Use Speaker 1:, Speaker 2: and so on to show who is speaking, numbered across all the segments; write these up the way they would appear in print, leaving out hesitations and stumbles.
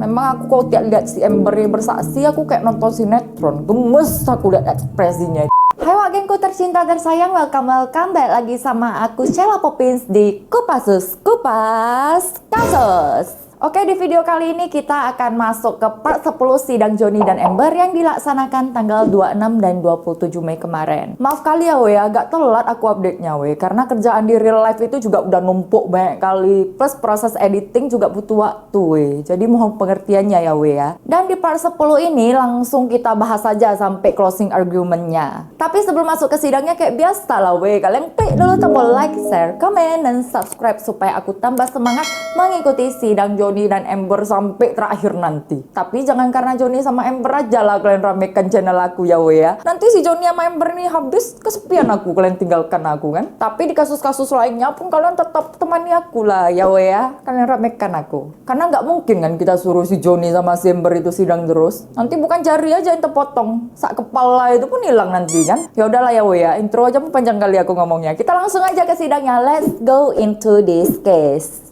Speaker 1: Emang aku kalau tiap lihat si Ember ini bersaksi, aku kayak nonton sinetron. Gemes aku lihat ekspresinya. Hai wak gengku tercinta tersayang, welcome back lagi sama aku Sheila Poppins di Kupasus Kupas Kasus. Oke, di video kali ini kita akan masuk ke part 10 sidang Johnny dan Ember yang dilaksanakan tanggal 26 dan 27 Mei kemarin. Maaf kali ya we, agak telat aku update-nya we, karena kerjaan di real life itu juga udah numpuk banyak kali, plus proses editing juga butuh waktu we. Jadi mohon pengertiannya ya we ya. Dan di part 10 ini langsung kita bahas saja sampai closing argumentnya. Tapi sebelum masuk ke sidangnya kayak biasa lah we, kalian klik dulu tombol like, share, comment, dan subscribe supaya aku tambah semangat mengikuti sidang Johnny dan Ember sampai terakhir nanti. Tapi jangan karena Johnny sama Ember aja lah kalian ramekan channel aku ya we ya. Nanti si Johnny sama Ember nih habis kesepian aku, kalian tinggalkan aku kan. Tapi di kasus-kasus lainnya pun kalian tetap temani aku lah ya we ya. Kalian ramekan aku. Karena nggak mungkin kan kita suruh si Johnny sama si Ember itu sidang terus. Nanti bukan jari aja yang terpotong, sak kepala itu pun hilang nanti kan. Ya udahlah ya we ya. Intro aja panjang kali aku ngomongnya. Kita langsung aja ke sidangnya. Let's go into this case.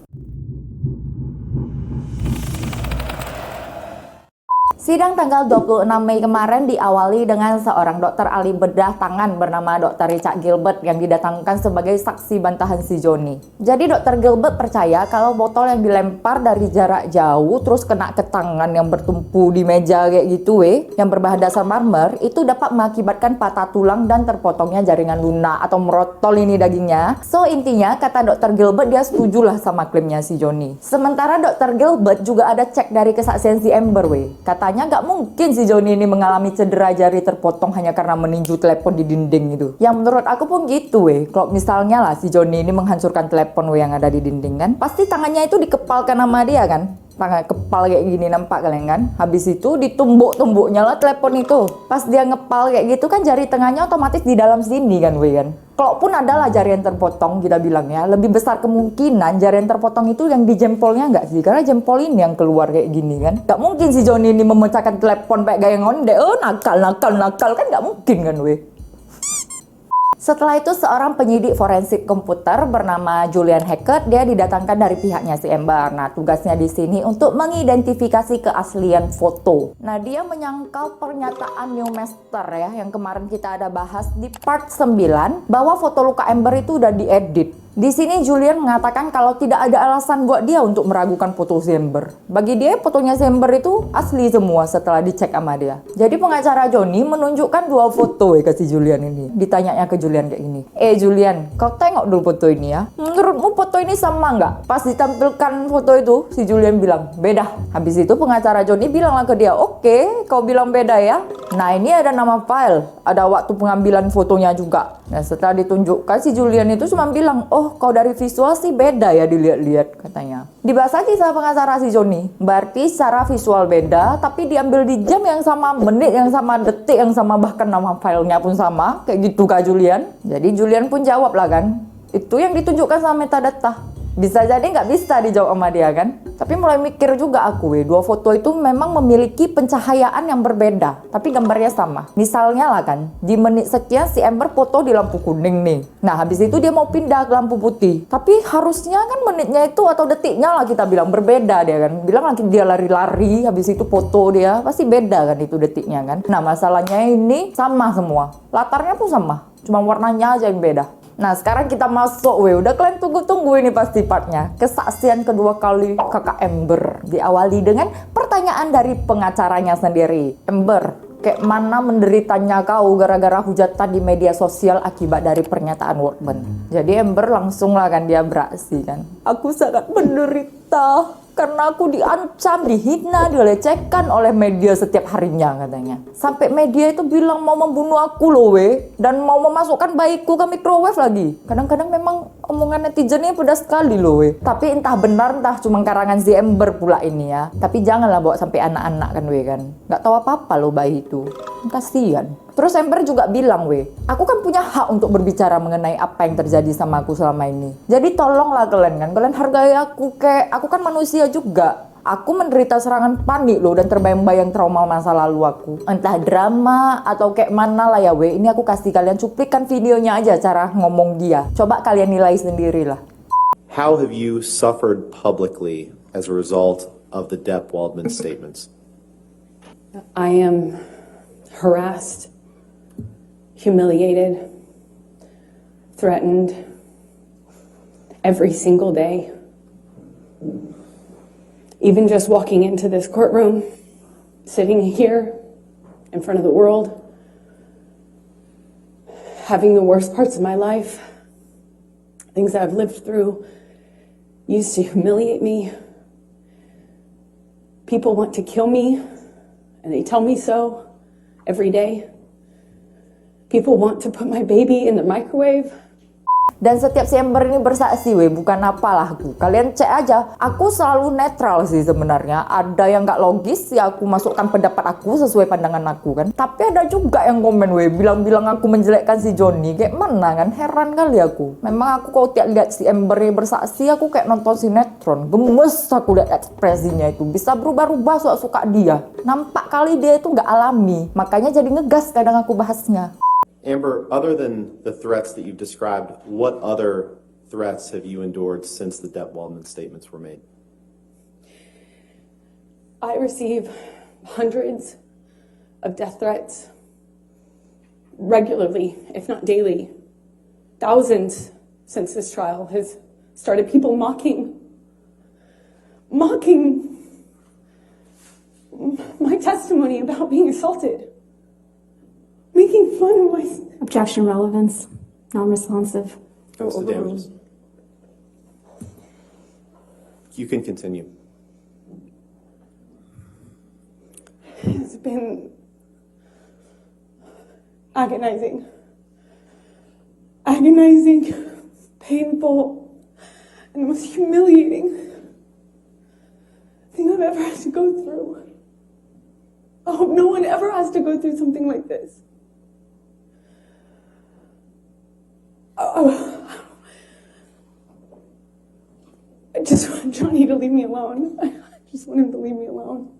Speaker 1: Sidang tanggal 26 Mei kemarin diawali dengan seorang dokter ahli bedah tangan bernama Dr. Richard Gilbert yang didatangkan sebagai saksi bantahan si Johnny. Jadi Dr. Gilbert percaya kalau botol yang dilempar dari jarak jauh terus kena ke tangan yang bertumpu di meja kayak gitu yang berbahan dasar marmer itu dapat mengakibatkan patah tulang dan terpotongnya jaringan lunak atau merotol ini dagingnya. So intinya kata Dr. Gilbert dia setujulah sama klaimnya si Johnny. Sementara Dr. Gilbert juga ada cek dari kesaksian si Ember katanya nggak mungkin si Johnny ini mengalami cedera jari terpotong hanya karena meninju telepon di dinding itu. Yang menurut aku pun gitu kalau misalnya lah si Johnny ini menghancurkan telepon yang ada di dinding kan, pasti tangannya itu dikepalkan sama dia kan. Tangan kepal kayak gini nampak kalian kan. Habis itu ditumbuk-tumbuknya lah telepon itu. Pas dia ngepal kayak gitu kan jari tengahnya otomatis di dalam sini kan kan. Kalaupun adalah jari yang terpotong kita bilang ya, lebih besar kemungkinan jari yang terpotong itu yang di jempolnya nggak sih? Karena jempol ini yang keluar kayak gini kan. Nggak mungkin si Johnny ini memecahkan telepon kayak gaya ngonde. Nakal kan nggak mungkin kan Setelah itu seorang penyidik forensik komputer bernama Julian Hackett dia didatangkan dari pihaknya si Ember. Nah, tugasnya di sini untuk mengidentifikasi keaslian foto. Nah, dia menyangkal pernyataan Newmaster yang kemarin kita ada bahas di part 9 bahwa foto luka Ember itu udah diedit. Di sini Julian mengatakan kalau tidak ada alasan buat dia untuk meragukan foto si Ember. Bagi dia fotonya si Ember itu asli semua setelah dicek sama dia. Jadi pengacara Johnny menunjukkan dua foto ke si Julian ini. Ditanyanya ke Julian kayak gini. Julian, kau tengok dulu foto ini ya. Menurutmu foto ini sama nggak? Pas ditampilkan foto itu, si Julian bilang, beda. Habis itu pengacara Johnny bilanglah ke dia, oke, kau bilang beda ya. Nah ini ada nama file, ada waktu pengambilan fotonya juga. Nah setelah ditunjukkan si Julian itu cuma bilang, oh kau dari visual sih beda ya dilihat-lihat katanya. Dibahas lagi sama pengacara si Johnny. Berarti secara visual beda, tapi diambil di jam yang sama, menit yang sama, detik yang sama, bahkan nama filenya pun sama. Kayak gitu Kak Julian. Jadi Julian pun jawab lah kan, itu yang ditunjukkan sama metadata. Bisa jadi nggak bisa dijawab sama dia kan. Tapi mulai mikir juga aku dua foto itu memang memiliki pencahayaan yang berbeda, tapi gambarnya sama. Misalnya lah kan, di menit sekian si Ember foto di lampu kuning nih. Nah habis itu dia mau pindah ke lampu putih. Tapi harusnya kan menitnya itu atau detiknya lah kita bilang berbeda dia kan. Bilang lagi dia lari-lari, habis itu foto dia pasti beda kan itu detiknya kan. Nah masalahnya ini sama semua. Latarnya pun sama, cuma warnanya aja yang beda. Nah sekarang kita masuk udah kalian tunggu-tunggu ini pasti partnya. Kesaksian kedua kali kakak Ember. Diawali dengan pertanyaan dari pengacaranya sendiri. Ember, kayak mana menderitanya kau gara-gara hujatan di media sosial akibat dari pernyataan Workman? Jadi Ember langsung lah kan dia beraksi kan. Aku sangat menderita karena aku diancam, dihina, dilecehkan oleh media setiap harinya katanya. Sampai media itu bilang mau membunuh aku loh dan mau memasukkan bayiku ke microwave lagi. Kadang-kadang memang omongan netizen ini pedas sekali loh Tapi entah benar entah cuma karangan si Ember pula ini ya. Tapi janganlah bawa sampai anak-anak kan kan. Nggak tahu apa-apa loh bayi itu. Kasihan. Terus Ember juga bilang aku kan punya hak untuk berbicara mengenai apa yang terjadi sama aku selama ini. Jadi tolonglah kalian hargai aku aku kan manusia juga. Aku menderita serangan panik loh dan terbayang-bayang trauma masa lalu aku. Entah drama atau kayak mana lah ya Ini aku kasih kalian cuplikan videonya aja cara ngomong dia. Coba kalian nilai sendirilah.
Speaker 2: How have you suffered publicly as a result of the Depp Waldman statements?
Speaker 3: I am harassed, humiliated, threatened every single day. Even just walking into this courtroom, sitting here in front of the world, having the worst parts of my life, things that I've lived through, used to humiliate me. People want to kill me, and they tell me so every day. People want to put my baby in the microwave.
Speaker 1: Dan setiap si Amber ini bersaksi, weh, bukan apalah aku. Kalian cek aja, aku selalu netral sih sebenarnya. Ada yang nggak logis, ya aku masukkan pendapat aku sesuai pandangan aku kan. Tapi ada juga yang komen, weh, bilang-bilang aku menjelekkan si Johnny. Kayak mana kan, heran kali aku. Memang aku kalau tiap lihat si Amber ini bersaksi, aku kayak nonton sinetron. Gemes aku lihat ekspresinya itu. Bisa berubah-ubah suka-suka dia. Nampak kali dia itu nggak alami. Makanya jadi ngegas kadang aku bahasnya.
Speaker 2: Amber, other than the threats that you've described, what other threats have you endured since the Depp Waldman statements were made?
Speaker 3: I receive hundreds of death threats regularly, if not daily. Thousands since this trial has started. People mocking my testimony about being assaulted. Making fun of my...
Speaker 4: Objection relevance. Non-responsive.
Speaker 2: Goes to damages. You can continue.
Speaker 3: It's been agonizing, painful, and the most humiliating thing I've ever had to go through. I hope no one ever has to go through something like this. I just want Johnny to leave me alone. I just want him to leave me alone.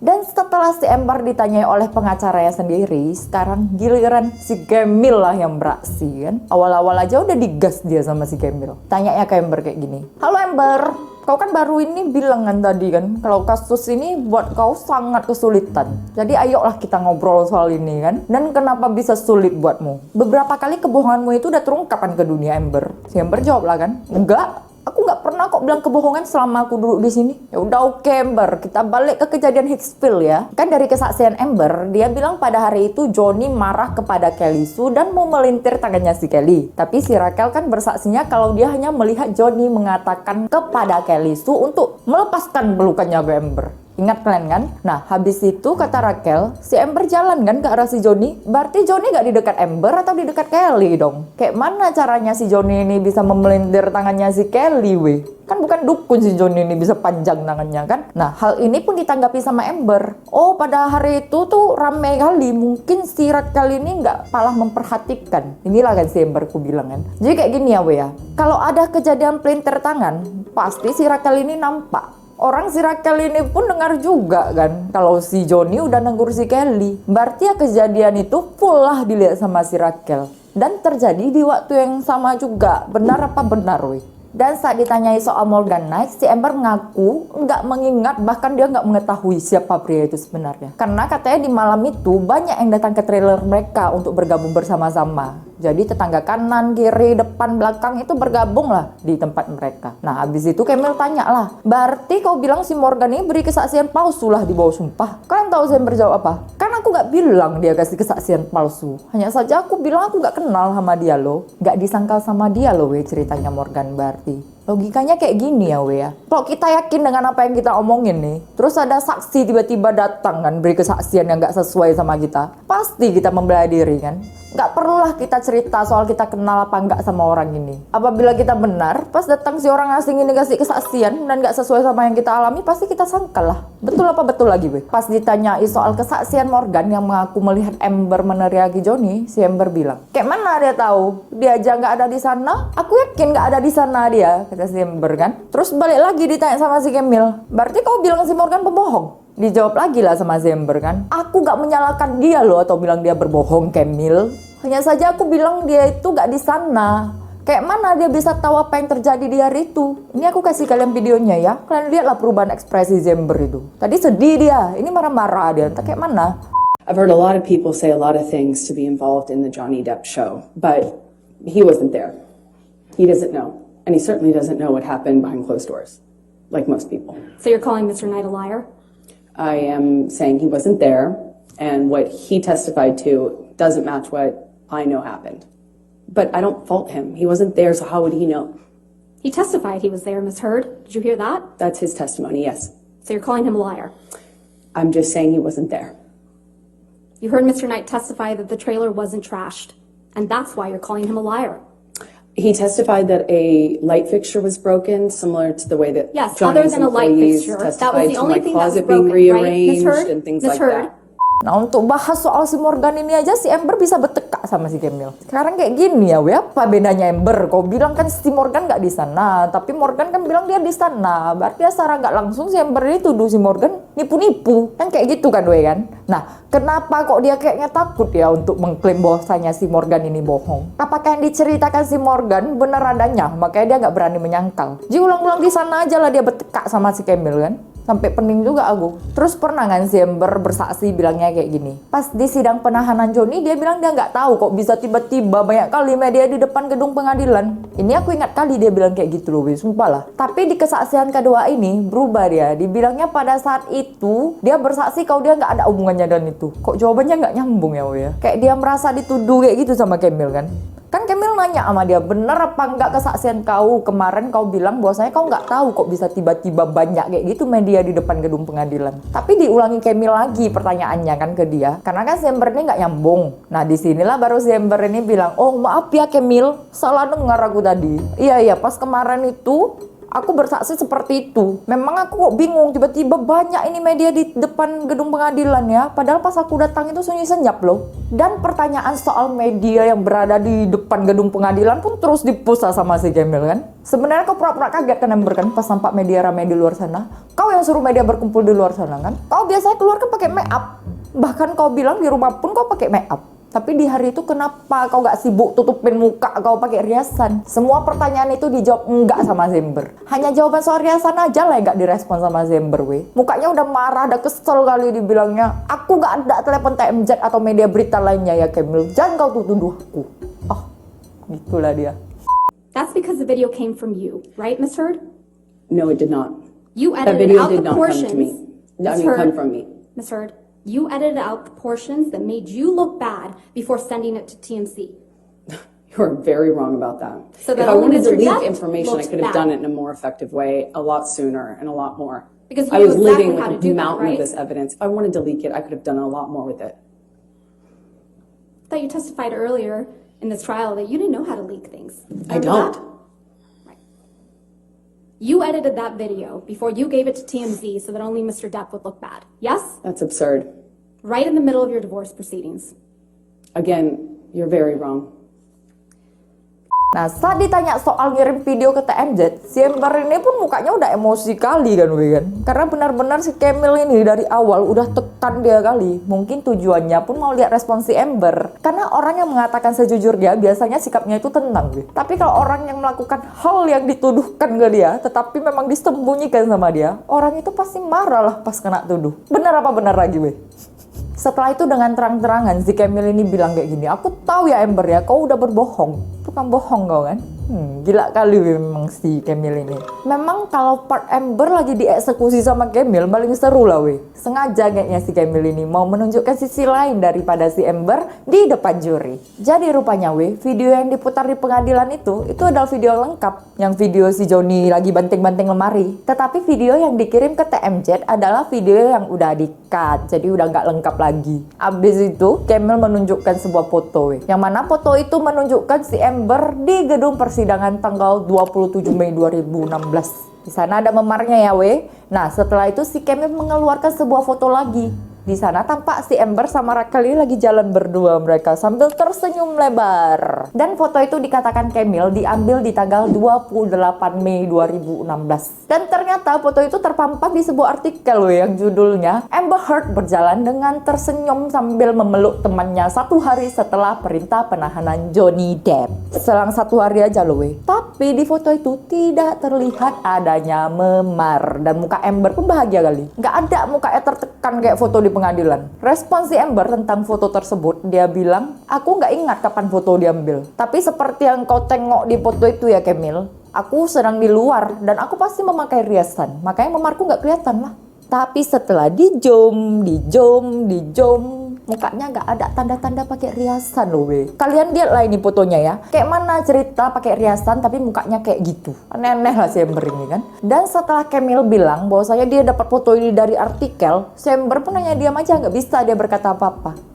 Speaker 1: Dan setelah si Amber ditanyai oleh pengacaranya sendiri, sekarang giliran si Gemil lah yang beraksi kan. Awal-awal aja udah digas dia sama si Gemil. Tanyanya ke Amber kayak gini. Halo Amber, kau kan baru ini bilang kan tadi kan, kalau kasus ini buat kau sangat kesulitan. Jadi ayolah kita ngobrol soal ini kan. Dan kenapa bisa sulit buatmu? Beberapa kali kebohonganmu itu udah terungkapkan ke dunia Amber. Si Amber jawab lah kan, enggak. Aku nggak pernah kok bilang kebohongan selama aku duduk di sini. Ya udah oke Amber, kita balik ke kejadian Hicksville ya. Kan dari kesaksian Amber, dia bilang pada hari itu Johnny marah kepada Kelly Sue dan mau melintir tangannya si Kelly. Tapi si Raquel kan bersaksinya kalau dia hanya melihat Johnny mengatakan kepada Kelly Sue untuk melepaskan pelukannya ke Amber. Ingat kalian kan? Nah, habis itu kata Raquel, si Amber jalan kan ke arah si Johnny. Berarti Johnny gak di dekat Amber atau di dekat Kelly dong? Kayak mana caranya si Johnny ini bisa memelintir tangannya si Kelly, weh? Kan bukan dukun si Johnny ini bisa panjang tangannya kan? Nah, hal ini pun ditanggapi sama Amber. Oh, pada hari itu tuh rame kali. Mungkin si Raquel ini gak malah memperhatikan. Inilah kan si Amber ku bilang kan. Jadi kayak gini ya, weh ya. Kalau ada kejadian pelintir tangan, pasti si Raquel ini nampak. Orang si Raquel ini pun dengar juga kan kalau si Johnny udah negur si Kelly. Berarti ya kejadian itu full lah dilihat sama si Raquel. Dan terjadi di waktu yang sama juga. Benar apa benar weh? Dan saat ditanyai soal Morgan Knight, si Amber mengaku nggak mengingat, bahkan dia nggak mengetahui siapa pria itu sebenarnya. Karena katanya di malam itu banyak yang datang ke trailer mereka untuk bergabung bersama-sama. Jadi tetangga kanan, kiri, depan, belakang itu bergabung lah di tempat mereka. Nah habis itu Camille tanya lah, berarti kau bilang si Morgan ini beri kesaksian palsu lah di bawah sumpah? Kalian tahu saya berjawab apa? Kan aku nggak bilang dia kasih kesaksian palsu. Hanya saja aku bilang aku nggak kenal sama dia loh. Nggak disangkal sama dia loh weh, ceritanya Morgan berarti. Logikanya kayak gini ya weh ya. Kalau kita yakin dengan apa yang kita omongin nih, terus ada saksi tiba-tiba datang kan beri kesaksian yang nggak sesuai sama kita, pasti kita membela diri kan. Nggak perlulah kita cerita soal kita kenal apa nggak sama orang ini. Apabila kita benar, pas datang si orang asing ini kasih kesaksian dan nggak sesuai sama yang kita alami, pasti kita sangkal lah. Betul apa betul lagi weh? Pas ditanyai soal kesaksian Morgan yang mengaku melihat Amber meneriaki Johnny, si Amber bilang, kayak mana dia tahu? Dia aja nggak ada di sana. Aku yakin nggak ada di sana dia, kata si Amber kan. Terus balik lagi ditanya sama si Camille, berarti kau bilang si Morgan pembohong? Dijawab lagi lah sama Amber kan, aku gak menyalahkan dia loh atau bilang dia berbohong Camille. Hanya saja aku bilang dia itu gak di sana. Kayak mana dia bisa tahu apa yang terjadi di hari itu? Ini aku kasih kalian videonya ya. Kalian lihatlah perubahan ekspresi Zember itu. Tadi sedih dia, ini marah-marah dia. Entah kayak mana.
Speaker 3: I've heard a lot of people say a lot of things to be involved in the Johnny Depp show, but he wasn't there. He doesn't know. And he certainly doesn't know what happened behind closed doors, like most people.
Speaker 4: So you're calling Mr. Knight a liar?
Speaker 3: I am saying he wasn't there, and what he testified to doesn't match what I know happened. But I don't fault him. He wasn't there, so how would he know?
Speaker 4: He testified he was there, Miss Heard. Did you hear that?
Speaker 3: That's his testimony, yes.
Speaker 4: So you're calling him a liar?
Speaker 3: I'm just saying he wasn't there.
Speaker 4: You heard Mr. Knight testify that the trailer wasn't trashed, and that's why you're calling him a liar.
Speaker 3: He testified that a light fixture was broken, similar to the way that
Speaker 4: Yes,
Speaker 3: Johnny's
Speaker 4: other than a light
Speaker 3: employees
Speaker 4: fixture, that was
Speaker 3: testified
Speaker 4: the
Speaker 3: to
Speaker 4: only
Speaker 3: my
Speaker 4: thing that was
Speaker 3: closet being
Speaker 4: broken, right, Miss
Speaker 3: rearranged
Speaker 4: Heard?
Speaker 3: and things
Speaker 4: Miss
Speaker 3: like
Speaker 4: Heard?
Speaker 3: that.
Speaker 1: Nah, untuk bahas soal si Morgan ini aja si Amber bisa bertekak sama si Camille. Sekarang kayak gini ya, apa bedanya Amber? Kau bilang kan si Morgan nggak di sana, tapi Morgan kan bilang dia di sana. Berarti ya secara nggak langsung si Amber ini tuduh si Morgan nipu-nipu. Kan kayak gitu kan, we kan? Nah, kenapa kok dia kayaknya takut ya untuk mengklaim bahwasanya si Morgan ini bohong? Apakah yang diceritakan si Morgan benar adanya? Makanya dia nggak berani menyangkal. Jadi ulang-ulang di sana aja lah dia bertekak sama si Camille kan? Sampai pening juga aku. Terus pernah kan si Amber bersaksi bilangnya kayak gini. Pas di sidang penahanan Johnny dia bilang dia nggak tahu kok bisa tiba-tiba banyak kali media di depan gedung pengadilan. Ini aku ingat kali dia bilang kayak gitu loh, sumpah lah. Tapi di kesaksian kedua ini berubah dia. Dibilangnya pada saat itu dia bersaksi kalau dia nggak ada hubungannya dengan itu. Kok jawabannya nggak nyambung ya, we ya? Kayak dia merasa dituduh kayak gitu sama Camille kan. Kan Camille nanya sama dia, bener apa enggak kesaksian kau kemarin kau bilang bahwasanya kau nggak tahu kok bisa tiba-tiba banyak kayak gitu media di depan gedung pengadilan. Tapi diulangi Camille lagi pertanyaannya kan ke dia, karena kan Amber ini nggak nyambung. Nah disinilah baru Amber ini bilang, oh maaf ya Camille, salah dengar aku tadi. Iya pas kemarin itu aku bersaksi seperti itu. Memang aku kok bingung, tiba-tiba banyak ini media di depan gedung pengadilan ya. Padahal pas aku datang itu sunyi senyap loh. Dan pertanyaan soal media yang berada di depan gedung pengadilan pun terus dipusa sama si Camille kan. Sebenarnya kau pura-pura kaget kan Amber kan pas nampak media ramai di luar sana. Kau yang suruh media berkumpul di luar sana kan. Kau biasanya keluar kan pakai make up. Bahkan kau bilang di rumah pun kau pakai make up. Tapi di hari itu kenapa kau gak sibuk tutupin muka kau pakai riasan? Semua pertanyaan itu dijawab enggak sama Amber. Hanya jawaban soal riasan aja lah yang gak direspon sama Amber, we. Mukanya udah marah, udah kesel kali dibilangnya. Aku gak ada telepon TMZ atau media berita lainnya ya Camille. Jangan kau tuduh aku. Gitulah dia.
Speaker 4: That's because the video came from you, right, Miss Heard?
Speaker 3: No, it did not.
Speaker 4: You
Speaker 3: That
Speaker 4: edited
Speaker 3: video
Speaker 4: out
Speaker 3: did
Speaker 4: the
Speaker 3: not come
Speaker 4: portions.
Speaker 3: to me. I
Speaker 4: Miss
Speaker 3: mean, come
Speaker 4: Heard,
Speaker 3: from me.
Speaker 4: Miss Heard, you edited out the portions that made you look bad before sending it to TMC.
Speaker 3: You're very wrong about that.
Speaker 4: So
Speaker 3: if
Speaker 4: that
Speaker 3: I
Speaker 4: only
Speaker 3: wanted to
Speaker 4: Mr.
Speaker 3: leak
Speaker 4: Depp
Speaker 3: information, I
Speaker 4: looked
Speaker 3: could have
Speaker 4: bad.
Speaker 3: done it in a more effective way, a lot sooner and a lot more.
Speaker 4: Because you
Speaker 3: I was
Speaker 4: knew
Speaker 3: living
Speaker 4: exactly how to
Speaker 3: with
Speaker 4: do
Speaker 3: a
Speaker 4: that,
Speaker 3: mountain
Speaker 4: right?
Speaker 3: of this evidence. If I wanted to leak it, I could have done a lot more with it.
Speaker 4: I thought you testified earlier in this trial that you didn't know how to leak things.
Speaker 3: I
Speaker 4: Remember
Speaker 3: don't.
Speaker 4: that? Right. You edited that video before you gave it to TMZ so that only Mr. Depp would look bad. Yes?
Speaker 3: That's absurd.
Speaker 4: Right in the middle of your divorce proceedings.
Speaker 3: Again, you're very wrong.
Speaker 1: Nah, saat ditanya soal ngirim video ke TMZ, si Amber ini pun mukanya udah emosi kali kan, we kan? Karena benar-benar si Camille ini dari awal udah tekan dia kali. Mungkin tujuannya pun mau lihat respon si Amber. Karena orang yang mengatakan sejujurnya biasanya sikapnya itu tenang, we. Tapi kalau orang yang melakukan hal yang dituduhkan ke dia, tetapi memang disembunyikan sama dia, orang itu pasti marah lah pas kena tuduh. Benar apa benar lagi, we? Setelah itu dengan terang-terangan si Camille ini bilang kayak gini, aku tahu ya Amber ya, kau udah berbohong. Tukang bohong kau kan? Gila kali memang si Camille ini. Memang kalau part Amber lagi dieksekusi sama Camille, paling seru lah weh. Sengaja kayaknya si Camille ini mau menunjukkan sisi lain daripada si Amber di depan juri. Jadi rupanya weh, video yang diputar di pengadilan itu adalah video lengkap. Yang video si Johnny lagi banting-banting lemari. Tetapi video yang dikirim ke TMZ adalah video yang udah di-cut, jadi udah nggak lengkap lagi. Abis itu, Camille menunjukkan sebuah foto weh. Yang mana foto itu menunjukkan si Amber di gedung persidangan tanggal 27 Mei 2016. Di sana ada memarnya ya weh. Nah setelah itu si Camille mengeluarkan sebuah foto lagi. Di sana tampak si Amber sama Raquel ini lagi jalan berdua mereka sambil tersenyum lebar. Dan foto itu dikatakan Camille diambil di tanggal 28 Mei 2016. Dan ternyata foto itu terpampang di sebuah artikel yang judulnya Amber Heard berjalan dengan tersenyum sambil memeluk temannya 1 hari setelah perintah penahanan Johnny Depp. Selang 1 hari aja loh weh. Tapi di foto itu tidak terlihat adanya memar dan muka Amber pun bahagia kali. Nggak ada mukanya tertekan kayak foto di pengadilan. Respon si Amber tentang foto tersebut, dia bilang, aku nggak ingat kapan foto diambil. Tapi seperti yang kau tengok di foto itu ya Camille, aku sedang di luar dan aku pasti memakai riasan. Makanya memarku nggak kelihatan lah. Tapi setelah dijom, mukanya nggak ada tanda-tanda pakai riasan loh weh. Kalian lihat lah ini fotonya ya. Kayak mana cerita pakai riasan tapi mukanya kayak gitu. Aneh-aneh lah si Amber ini kan. Dan setelah Camille bilang bahwasanya dia dapat foto ini dari artikel, si Amber pun hanya diam aja, nggak bisa dia berkata apa-apa.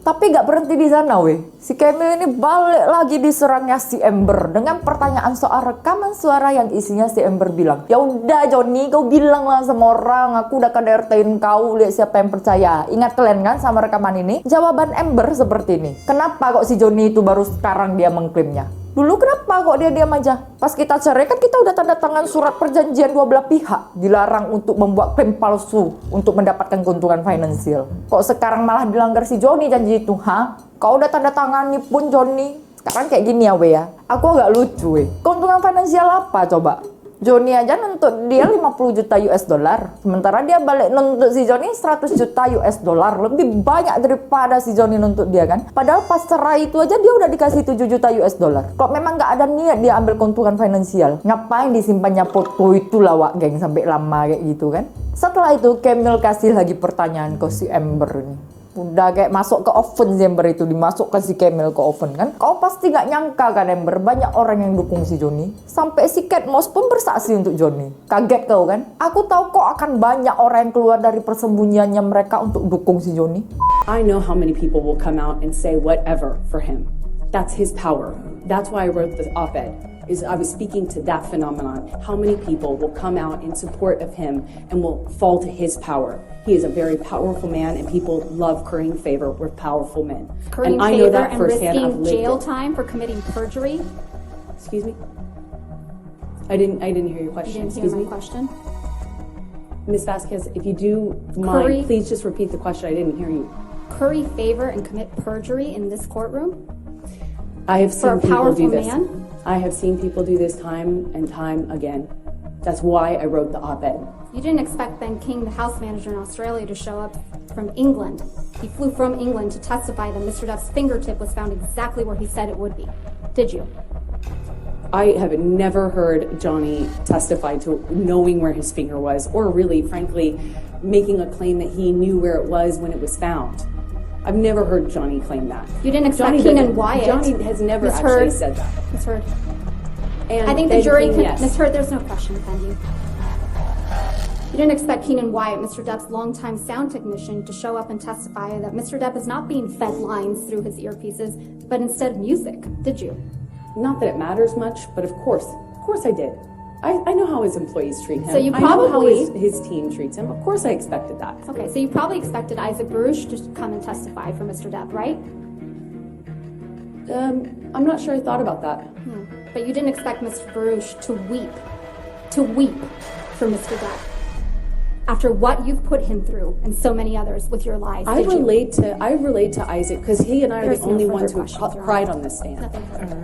Speaker 1: Tapi gak berhenti di sana weh. Si Camille ini balik lagi diserangnya si Amber dengan pertanyaan soal rekaman suara yang isinya si Amber bilang, ya udah Johnny, kau bilang lah sama orang, aku udah KDRT-in kau, lihat siapa yang percaya. Ingat kalian kan sama rekaman ini? Jawaban Amber seperti ini. Kenapa kok si Johnny itu baru sekarang dia mengklaimnya? Dulu kenapa kok dia diam aja? Pas kita cerai kan kita udah tanda tangan surat perjanjian dua belah pihak. Dilarang untuk membuat klaim palsu untuk mendapatkan keuntungan finansial. Kok sekarang malah dilanggar si Johnny janji itu, ha? Kau udah tanda tangani pun Johnny. Sekarang kayak gini ya we ya. Aku agak lucu we. Keuntungan finansial apa coba? Johnny aja nuntut dia 50 juta US dollar. Sementara dia balik nuntut si Johnny 100 juta US dollar. Lebih banyak daripada si Johnny nuntut dia kan. Padahal pas cerai itu aja dia udah dikasih 7 juta US dollar. Kok memang gak ada niat dia ambil keuntungan finansial, ngapain disimpannya foto itu lawak geng sampai lama kayak gitu kan. Setelah itu Camille kasih lagi pertanyaan ke si Amber ini. Udah kayak masuk ke oven si Amber itu, dimasukkan si Camille ke oven kan. Kau pasti gak nyangka kan Amber, banyak orang yang dukung si Johnny. Sampai si Kate Moss pun bersaksi untuk Johnny. Kaget kau kan? Aku tahu kok akan banyak orang yang keluar dari persembunyiannya mereka untuk dukung si Johnny.
Speaker 3: I know how many people will come out and say whatever for him. That's his power. That's why I wrote the op-ed. I was speaking to that phenomenon. How many people will come out in support of him and will fall to his power? He is a very powerful man, and people love currying favor with powerful men.
Speaker 4: Currying
Speaker 3: and I know
Speaker 4: favor
Speaker 3: that
Speaker 4: and
Speaker 3: firsthand. I've
Speaker 4: risking
Speaker 3: lived
Speaker 4: jail
Speaker 3: it.
Speaker 4: time for committing perjury.
Speaker 3: Excuse me. I didn't hear your
Speaker 4: You
Speaker 3: question.
Speaker 4: didn't hear
Speaker 3: Excuse
Speaker 4: my
Speaker 3: me,
Speaker 4: question.
Speaker 3: Ms. Vasquez. If you do
Speaker 4: Curry-
Speaker 3: mind, please just repeat the question. I didn't hear you.
Speaker 4: Curry favor and commit perjury in this courtroom?
Speaker 3: I have
Speaker 4: For a
Speaker 3: seen people do
Speaker 4: powerful
Speaker 3: this.
Speaker 4: man?
Speaker 3: I have seen people do this time and time again. That's why I wrote the op-ed.
Speaker 4: You didn't expect Ben King, the house manager in Australia, to show up from England. He flew from England to testify that Mr. Duff's fingertip was found exactly where he said it would be. Did you?
Speaker 3: I have never heard Johnny testify to knowing where his finger was, or really, frankly, making a claim that he knew where it was when it was found. I've never heard Johnny claim that.
Speaker 4: You didn't expect
Speaker 3: Johnny
Speaker 4: Keenan
Speaker 3: doesn't-
Speaker 4: Wyatt.
Speaker 3: Johnny has never
Speaker 4: Ms.
Speaker 3: actually
Speaker 4: Heard.
Speaker 3: said that.
Speaker 4: Ms. Heard.
Speaker 3: And
Speaker 4: I think the
Speaker 3: Ben
Speaker 4: jury
Speaker 3: King,
Speaker 4: can.
Speaker 3: yes.
Speaker 4: Ms. Heard, there's no question, can you? You didn't expect Keenan Wyatt, Mr. Depp's longtime sound technician, to show up and testify that Mr. Depp is not being fed lines through his earpieces, but instead music, did you?
Speaker 3: Not that it matters much, but of course I did. I know how his employees treat him.
Speaker 4: So you
Speaker 3: I know how
Speaker 4: probably-
Speaker 3: his team treats him. Of course I expected that.
Speaker 4: Okay, so you probably expected Isaac Baruch to come and testify for Mr. Depp, right?
Speaker 3: I'm not sure I thought about that.
Speaker 4: But you didn't expect Mr. Baruch to weep for Mr. Depp after what you've put him through and so many others with your lies.
Speaker 3: I
Speaker 4: did you?
Speaker 3: relate to Isaac because he and I are
Speaker 4: There's
Speaker 3: the
Speaker 4: no
Speaker 3: only
Speaker 4: further
Speaker 3: ones who
Speaker 4: questions, Your
Speaker 3: cried
Speaker 4: Honor.
Speaker 3: on this stand.
Speaker 4: Nothing further.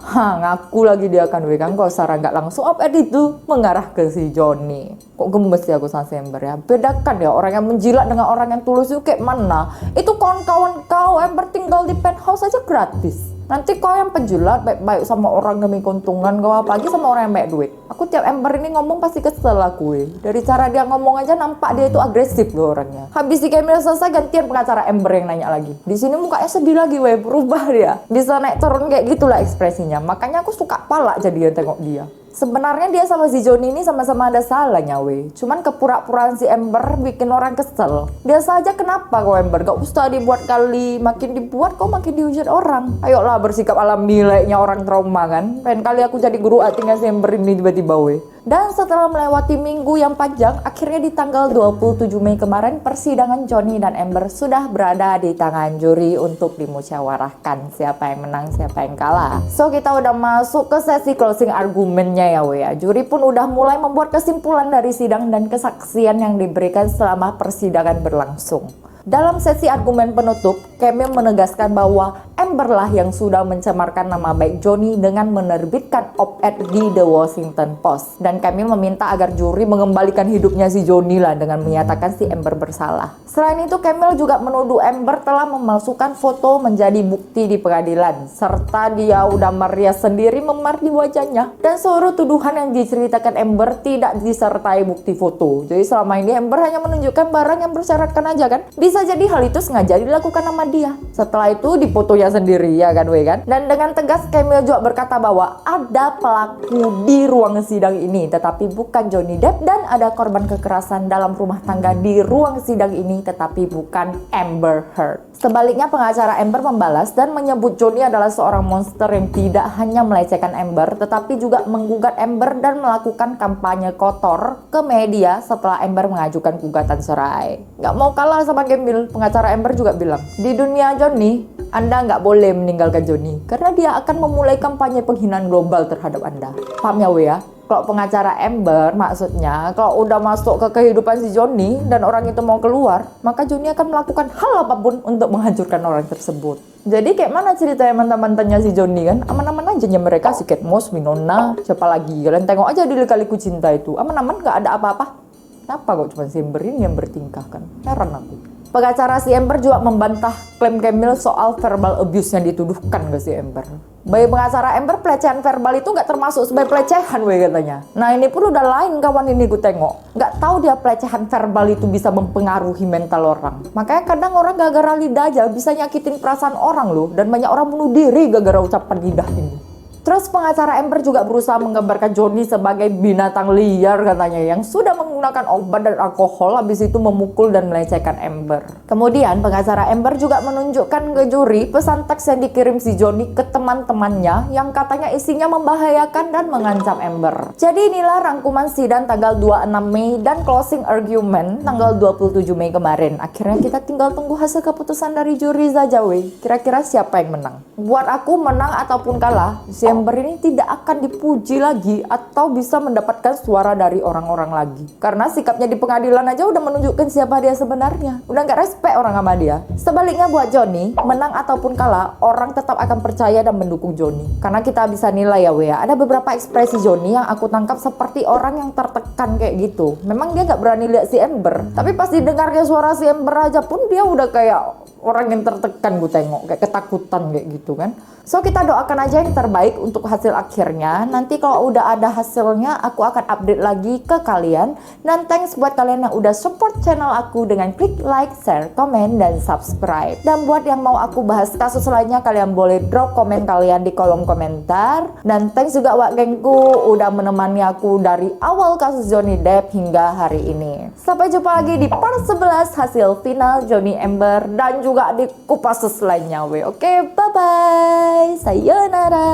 Speaker 1: Ngaku lagi dia kan we kan, kok secara nggak langsung op-ed itu mengarah ke si Johnny. Kok gemes ya aku sama si Amber ya. Bedakan ya orang yang menjilat dengan orang yang tulus itu kayak mana. Itu kawan-kawan kau Amber tinggal di penthouse aja gratis. Nanti kau yang penjilat baik-baik sama orang demi keuntungan, kau apalagi sama orang yang banyak duit. Aku tiap Amber ini ngomong pasti kesel aku. Dari cara dia ngomong aja nampak dia itu agresif loh orangnya. Habis di Camille selesai gantian pengacara Amber yang nanya lagi. Di sini mukanya sedih lagi berubah dia. Bisa naik turun kayak gitulah ekspresinya. Makanya aku suka palak jadi tengok dia. Sebenarnya dia sama si Johnny ini sama-sama ada salahnya cuman kepura-puraan si Amber bikin orang kesel. Biasa aja kenapa kau Amber, gak usah dibuat kali. Makin dibuat kau makin dihujat orang. Ayolah bersikap alami layaknya orang trauma kan. Pengen kali aku jadi guru actingnya si Amber ini tiba-tiba Dan setelah melewati minggu yang panjang, akhirnya di tanggal 27 Mei kemarin persidangan Johnny dan Amber sudah berada di tangan juri untuk dimusyawarahkan siapa yang menang, siapa yang kalah. So kita udah masuk ke sesi closing argumennya ya we ya. Juri pun udah mulai membuat kesimpulan dari sidang dan kesaksian yang diberikan selama persidangan berlangsung. Dalam sesi argumen penutup, Camille menegaskan bahwa Amber lah yang sudah mencemarkan nama baik Johnny dengan menerbitkan op-ed di The Washington Post. Dan Camille meminta agar juri mengembalikan hidupnya si Johnny lah dengan menyatakan si Amber bersalah. Selain itu, Camille juga menuduh Amber telah memalsukan foto menjadi bukti di pengadilan, serta dia udah merias sendiri memar di wajahnya. Dan seluruh tuduhan yang diceritakan Amber tidak disertai bukti foto. Jadi selama ini Amber hanya menunjukkan barang yang bersyaratkan aja kan. Bisa jadi hal itu sengaja dilakukan sama dia. Setelah itu difotonya sendiri ya kan we kan. Dan dengan tegas Camille juga berkata bahwa ada pelaku di ruang sidang ini tetapi bukan Johnny Depp, dan ada korban kekerasan dalam rumah tangga di ruang sidang ini tetapi bukan Amber Heard. Sebaliknya pengacara Amber membalas dan menyebut Johnny adalah seorang monster yang tidak hanya melecehkan Amber tetapi juga menggugat Amber dan melakukan kampanye kotor ke media setelah Amber mengajukan gugatan cerai. Gak mau kalah sama Camille, pengacara Amber juga bilang, di dunia Johnny, Anda nggak boleh meninggalkan Johnny karena dia akan memulai kampanye penghinaan global terhadap Anda. Paham ya we ya? Kalau pengacara Amber maksudnya kalau udah masuk ke kehidupan si Johnny dan orang itu mau keluar, maka Johnny akan melakukan hal apapun untuk menghancurkan orang tersebut. Jadi kayak mana ceritanya mantan-mantannya si Johnny kan? Aman-aman aja mereka, si Kate Moss, Winona, siapa lagi? Kalian tengok aja di Lika-Liku Cinta itu, aman-aman nggak ada apa-apa. Kenapa kok cuma si Amber ini yang bertingkah kan? Heran aku. Pengacara si Amber juga membantah klaim Camille soal verbal abuse yang dituduhkan ke si Amber. Bagi pengacara Amber, pelecehan verbal itu nggak termasuk sebagai pelecehan we katanya. Nah ini pun udah lain kawan ini gue tengok. Nggak tahu dia pelecehan verbal itu bisa mempengaruhi mental orang. Makanya kadang orang gara-gara lidah aja bisa nyakitin perasaan orang loh. Dan banyak orang bunuh diri gara-gara ucapan lidah ini. Terus pengacara Amber juga berusaha menggambarkan Johnny sebagai binatang liar katanya yang sudah menggunakan obat dan alkohol habis itu memukul dan melecehkan Amber. Kemudian pengacara Amber juga menunjukkan ke juri pesan teks yang dikirim si Johnny ke teman-temannya yang katanya isinya membahayakan dan mengancam Amber. Jadi inilah rangkuman sidang tanggal 26 Mei dan closing argument tanggal 27 Mei kemarin. Akhirnya kita tinggal tunggu hasil keputusan dari juri saja weh. Kira-kira siapa yang menang? Buat aku menang ataupun kalah, si Amber ini tidak akan dipuji lagi atau bisa mendapatkan suara dari orang-orang lagi. Karena sikapnya di pengadilan aja udah menunjukkan siapa dia sebenarnya. Udah nggak respect orang sama dia. Sebaliknya buat Johnny, menang ataupun kalah, orang tetap akan percaya dan mendukung Johnny. Karena kita bisa nilai ya Wea, ada beberapa ekspresi Johnny yang aku tangkap seperti orang yang tertekan kayak gitu. Memang dia nggak berani lihat si Amber, tapi pas didengarnya suara si Amber aja pun dia udah kayak orang yang tertekan gue tengok, kayak ketakutan kayak gitu kan. So kita doakan aja yang terbaik untuk hasil akhirnya. Nanti kalau udah ada hasilnya aku akan update lagi ke kalian. Dan thanks buat kalian yang udah support channel aku dengan klik like, share, komen, dan subscribe. Dan buat yang mau aku bahas kasus lainnya, kalian boleh drop komen kalian di kolom komentar. Dan thanks juga buat gengku udah menemani aku dari awal kasus Johnny Depp hingga hari ini. Sampai jumpa lagi di part 11 hasil final Johnny Amber dan juga di kupas lainnya. Oke, bye bye. Sayonara.